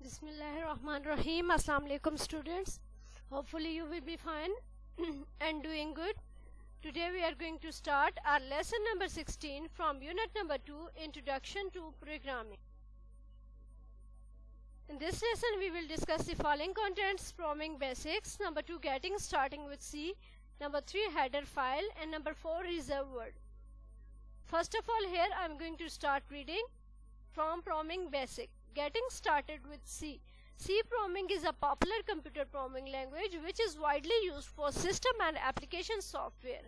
Bismillahirrahmanirrahim. Assalamu alaikum students. Hopefully you will be fine and doing good. Today we are going to start our lesson number 16 from unit number 2, Introduction to Programming. In this lesson we will discuss the following contents: programming basics, number 2 getting starting with C, number 3 header file, and number 4 reserved word. First of all, here I am going to start reading from programming basic. Getting started with C. C programming is a popular computer programming language which is widely used for system and application software.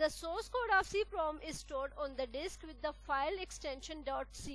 The source code of C program is stored on the disk with the file extension .c.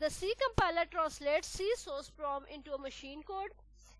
The C compiler translates C source program into a machine code.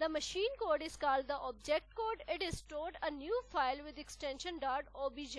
The machine code is called the object code. It is stored a new file with extension .obj.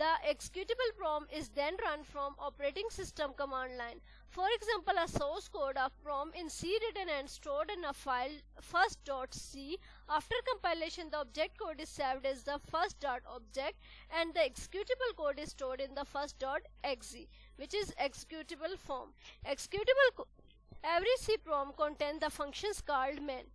The executable program is then run from operating system command line. For example, a source code of program in C written and stored in a file first.c. After compilation, the object code is saved as the first.object and the executable code is stored in the first.exe, which is executable form. Every C program contains the functions called main.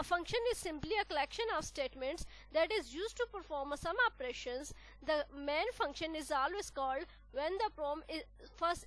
A function is simply a collection of statements that is used to perform some operations. The main function is always called when the program is first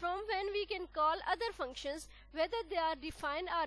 From when we can call other functions whether they are defined or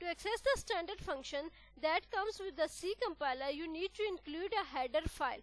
To access the standard function that comes with the C compiler you need to include a header file.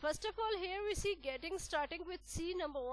First of all, here we see getting starting with C. Number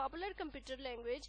popular computer language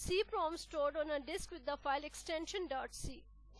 C program stored on a disk with the file extension .c.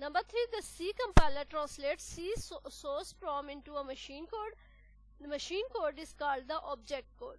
Number 3, the C compiler translates C source program into a machine code. The machine code is called the object code.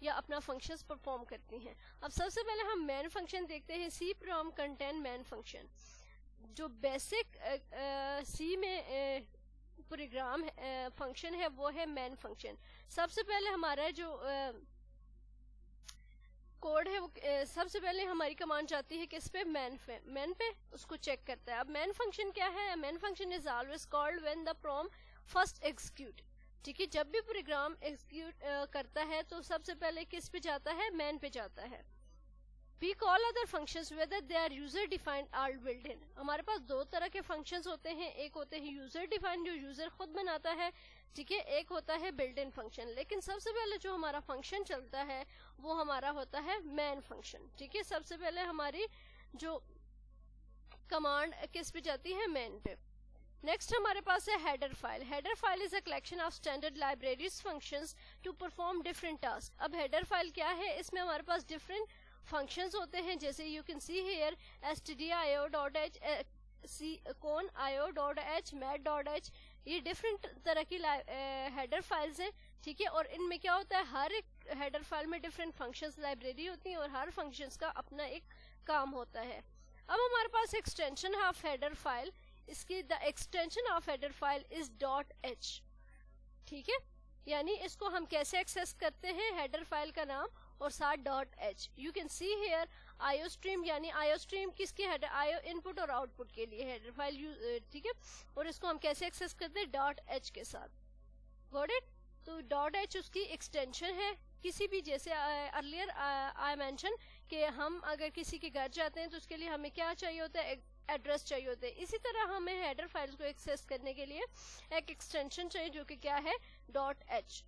یا اپنا functions perform کرتی ہیں. اب سب سے پہلے ہم مین function دیکھتے ہیں. C program contain main function. جو بیسک سی میں پروگرام فنکشن ہے وہ ہے مین فنکشن. سب سے پہلے ہمارا جو کوڈ ہے وہ سب سے پہلے ہماری کمانڈ جاتی ہے کس پہ؟ مین پہ اس کو چیک کرتا ہے. اب مین فنکشن کیا ہے؟ Main function is always called when the program first execute. ٹھیک ہے, جب بھی پروگرام ایگزیکیوٹ کرتا ہے تو سب سے پہلے کس پہ جاتا ہے؟ مین پہ جاتا ہے. We call other functions whether they are user defined or built in. ہمارے پاس دو طرح کے فنکشنز ہوتے ہیں. ایک ہوتے ہیں یوزر ڈیفائنڈ جو یوزر خود بناتا ہے, ٹھیک ہے, ایک ہوتا ہے بلٹ ان فنکشن. لیکن سب سے پہلے جو ہمارا فنکشن چلتا ہے وہ ہمارا ہوتا ہے مین فنکشن. ٹھیک ہے, سب سے پہلے ہماری جو کمانڈ کس پہ جاتی ہے؟ مین پہ. نیکسٹ ہمارے پاس ہے header file. Header file is a collection of standard libraries functions to perform different task. اب ہیڈر فائل کیا ہے؟ اس میں ہمارے پاس ڈفرنٹ فنکشنز ہوتے ہیں, جیسے you can see hair stdio.h io.h mat.h. یہ ڈفرنٹ طرح کی ہیڈر فائلز ہیں. ٹھیک ہے, اور ان میں کیا ہوتا ہے؟ ہر ایک ہیڈر فائل میں ڈفرنٹ فنکشنز لائبریری ہوتی ہیں اور ہر فنکشنز کا اپنا ایک کام ہوتا ہے. اب ہمارے پاس ایکسٹینشن آف ہیڈر فائل. اس کی the extension of header file is .h. ٹھیک ہے, یعنی اس کو ہم کیسے ایکسیس کرتے ہیں؟ ہیڈر فائل کا نام اور ساتھ .h. You can see here I O stream, یعنی آئی او اسٹریم کس کی ہیڈر؟ آئی او ان پٹ اور آؤٹ پٹ کے لیے ہیڈر فائل. ٹھیک ہے, اور اس کو ہم کیسے ایکسیس کرتے ہیں؟ .h کے ساتھ. Got it? تو .h اس کی ایکسٹینشن ہے. کسی بھی, جیسے ارلیئر آئی مینشن کہ ہم اگر کسی کے گھر جاتے ہیں تو اس کے لیے ہمیں کیا چاہیے ہوتا ہے؟ ایڈریس چاہیے ہوتے ہیں. اسی طرح ہمیں ہیڈر فائلز کو ایکسیس کرنے کے لیے ایک ایکسٹینشن چاہیے جو کہ کیا ہے؟ .h.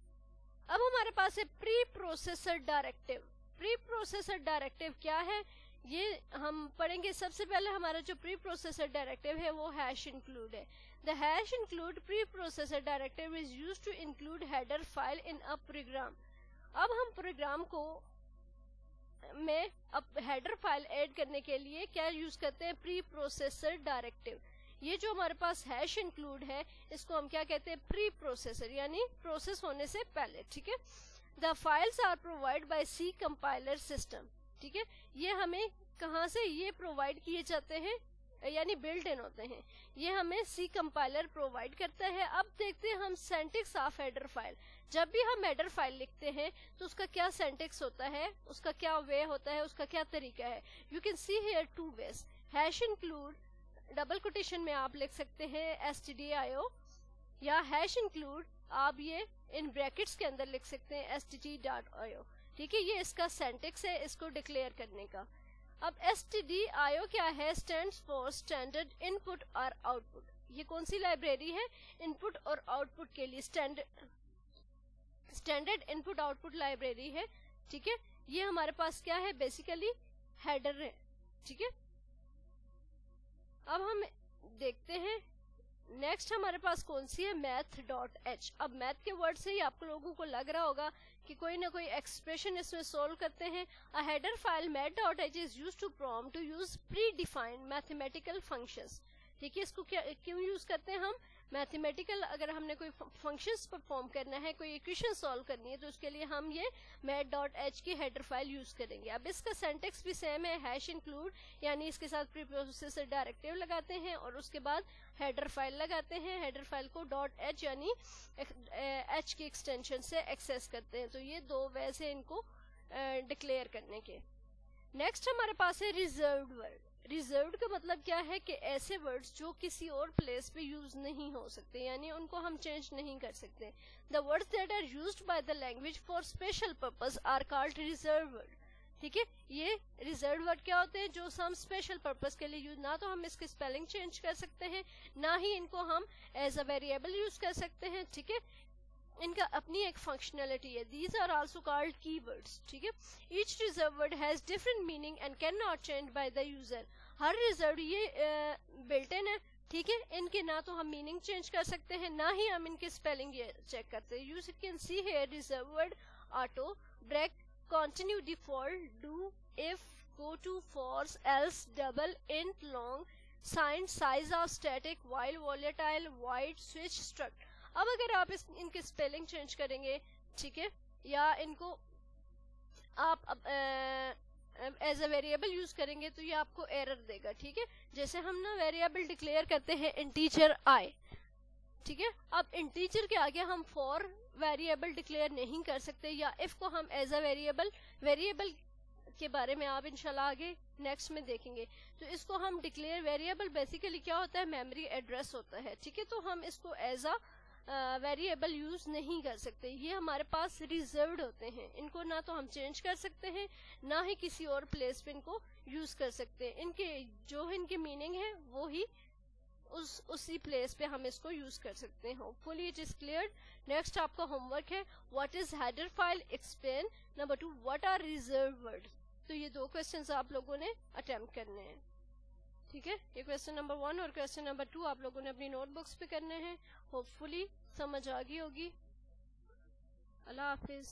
اب ہمارے پاس ہے پری پروسیسر ڈائریکٹیو. پری پروسیسر ڈائریکٹیو کیا ہے یہ ہم پڑھیں گے. سب سے پہلے ہمارا جو پری پروسیسر ڈائریکٹیو ہے وہ ہیش انکلوڈ ہے. The hash include preprocessor directive is used to include header file in a program. اب ہم پروگرام کو میں اب ہیڈر فائل ایڈ کرنے کے لیے کیا یوز کرتے ہیں؟ پری پروسیسر ڈائریکٹیو. یہ جو ہمارے پاس ہیش انکلوڈ ہے اس کو ہم کیا کہتے ہیں؟ پری پروسیسر, یعنی پروسیس ہونے سے پہلے. ٹھیک ہے, the files are provide by C compiler system. ٹھیک ہے, یہ ہمیں کہاں سے یہ پرووائڈ کیے جاتے ہیں؟ یعنی بلٹ ان ہوتے ہیں. یہ ہمیں سی کمپائلر پرووائڈ کرتا ہے. اب دیکھتے ہیں ہم سینٹکس آف ہیڈر فائل. جب بھی ہم ہیڈر فائل لکھتے ہیں تو اس کا کیا سینٹکس ہوتا ہے, اس کا کیا وے ہوتا ہے, اس کا کیا طریقہ ہے؟ You can see here two ways. Hash include double quotation میں آپ لکھ سکتے ہیں stdio, یا ہیش انکلوڈ آپ یہ ان بریکٹس کے اندر لکھ سکتے ہیں st.io. ٹھیک ہے, یہ اس کا سینٹکس ہے اس کو ڈکلیئر کرنے کا. اب stdio کیا ہے؟ اسٹینڈس فور اسٹینڈرڈ ان پٹ اور آؤٹ پٹ. یہ کون سی لائبریری ہے؟ ان پٹ اور آؤٹ پٹ کے لیے اسٹینڈرڈ ان پٹ آؤٹ پٹ لائبریری ہے. ٹھیک ہے, یہ ہمارے پاس کیا ہے؟ بیسیکلی ہیڈر ہے. ٹھیک ہے, اب ہم دیکھتے ہیں نیکسٹ ہمارے پاس کون سی ہے؟ math.h. اب میتھ کے ورڈ سے ہی آپ لوگوں کو لگ رہا ہوگا کہ کوئی نہ کوئی ایکسپریشن اس میں سولو کرتے ہیں. A header file math.h is used to prompt to use predefined mathematical functions. ٹھیک ہے, اس کو کیوں یوز کرتے ہیں ہم؟ میتھمیٹیکل, اگر ہم نے کوئی فنکشنز پرفارم کرنا ہے, کوئی ایکویشن سالو کرنی ہے تو اس کے لیے ہم یہ math.h کی ہیڈر فائل یوز کریں گے. اب اس کا سینٹیکس بھی سیم ہے, ہیش انکلوڈ, یعنی اس کے ساتھ پری پروسیسر ڈائریکٹیو لگاتے ہیں اور اس کے بعد ہیڈر فائل لگاتے ہیں. ہیڈر فائل کو .h یعنی h کی ایکسٹینشن سے ایکسیس کرتے ہیں. تو یہ دو ویز ہیں ان کو ڈکلیئر کرنے کے. نیکسٹ ہمارے پاس ہے ریزروڈ ورڈ. ریزروڈ کا مطلب کیا ہے کہ ایسے ورڈز جو کسی اور پلیس پہ یوز نہیں ہو سکتے, یعنی ان کو ہم چینج نہیں کر سکتے. The words that are used by the language for special purpose are called reserved word. ٹھیک ہے, یہ ریزروڈ ورڈ کیا ہوتے ہیں؟ جو ہم اسپیشل پرپز کے لیے یوز, نہ تو ہم اس کی اسپیلنگ چینج کر سکتے ہیں, نہ ہی ان کو ہم ایز اے ویریبل یوز کر سکتے ہیں. ٹھیک ہے, ان کا اپنی ایک فنکشنلٹی ہے. These are also called keywords. ٹھیک ہے, each reserved word has different meaning and cannot change by the user. Hare reserved یہ بلٹ ان ہے. ٹھیک ہے, ان کے نہ تو ہم میننگ چینج کر سکتے ہیں, نہ ہی ہم ان کے اسپیلنگ چیک کرتے ہیں. You can see hair reserved word auto, break, continue, default, do, if, go to, false, else, double, int, long, signed, size of static, while, volatile, void, switch, struct. اب اگر آپ ان کے اسپیلنگ چینج کریں گے, ٹھیک ہے, یا ان کو آپ ایز اے ویریبل یوز کریں گے تو یہ آپ کو ایرر دے گا. ٹھیک ہے, جیسے ہم نا ویریبل ڈکلیئر کرتے ہیں انٹیجر آئی. ٹھیک ہے, اب انٹیجر کے آگے ہم فور ویریبل ڈکلیئر نہیں کر سکتے, یا اف کو ہم ایز اے ویریبل کے بارے میں آپ انشاءاللہ آگے نیکسٹ میں دیکھیں گے. تو اس کو ہم ڈکلیئر ویریبل بیسیکلی کیا ہوتا ہے, میموری ایڈریس ہوتا ہے. ٹھیک ہے, تو ہم اس کو ایز اے ویریبل یوز نہیں کر سکتے, یہ ہمارے پاس ریزروڈ ہوتے ہیں. ان کو نہ تو ہم چینج کر سکتے ہیں, نہ ہی کسی اور پلیس پہ ان کو یوز کر سکتے ہیں. ان کے میننگ ہے وہی اسی پلیس پہ ہم اس کو یوز کر سکتے ہیں. Hopefully it is clear. Next آپ کا ہوم ورک ہے what is header file explain. Number 2 what are reserved. تو یہ 2 کوسچنز آپ لوگوں نے اٹیمپٹ کرنے ہیں. ٹھیک ہے, یہ کوسچن نمبر 1 اور کوسچن نمبر 2 آپ لوگوں نے اپنی نوٹ بکس پہ کرنے ہیں. ہوپ فلی سمجھ آ گئی ہوگی. اللہ حافظ.